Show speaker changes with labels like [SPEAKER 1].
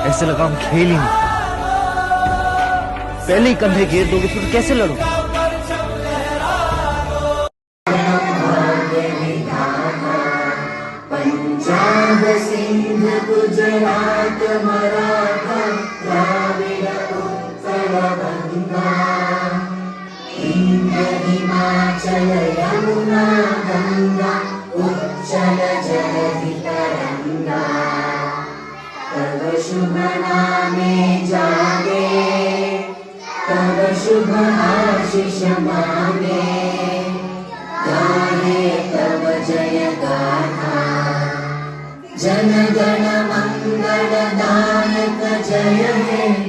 [SPEAKER 1] ऐसे लगा हम खेल ही नहीं। पहले ही कंधे घेर दोगे फिर कैसे लड़ो।
[SPEAKER 2] पंजाब सिंध गुजरात मराठा द्राविड उत्कल गंगा इंद्र हिमाचल यमुना गंगा उच्चल जलधि तरंगा तव शुभ नामे जागे तव शुभ आशीष मांगे गाहे तव जय गाथा जन गण मंगल दायक जय हे।